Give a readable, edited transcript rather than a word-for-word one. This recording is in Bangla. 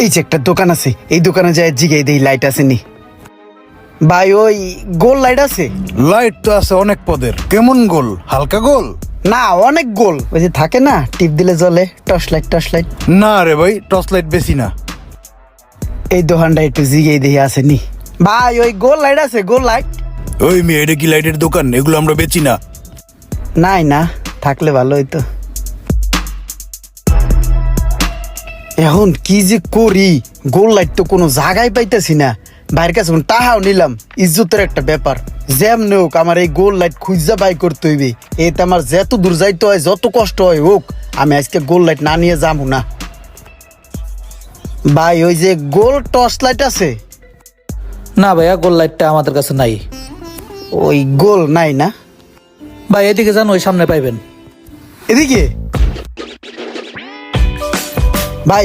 এই যে একটা দোকান আছে, এই দোকানে যায় জিগাই দেই লাইট আছে নি। ভাই ওই গোল লাইট আছে? লাইট তো আছে অনেক পদের। কেমন গোল? হালকা গোল? না অনেক গোল, ওই যে থাকে না টিপ দিলে জ্বলে, টর্চ লাইট। না রে ভাই, টর্চ লাইট বেশি না। এই দোকানটা একটু জিগাই দেই আছে নি। ভাই ওই গোল লাইট আছে? গোল লাইট ওই মেয়ে, এটা কি লাইটের দোকান? এগুলো আমরা বেচি না। নাই না, থাকলে ভালো হইতো। এখন কি যে করি, গোল লাইট তো কোনো জায়গায় পাইতেছি না। বাইরের কাছে টাহাও নিলাম, ইজ্জতের একটা ব্যাপার। যেমনি হোক আমার এই গোল লাইট খুঁজা বাই করতে হইবে। এতে আমার যত দূর যাইতে হয়, যত কষ্ট হয় হোক, আমি আজকে গোল লাইট না নিয়ে যাবো না। ভাই ওই যে গোল টর্চ লাইট আছে? না ভাইয়া, গোল লাইটটা আমাদের কাছে নাই। ওই গোল নাই না ভাই এদিকে যান, ওই সামনে পাইবেন। এদিকে? ভাই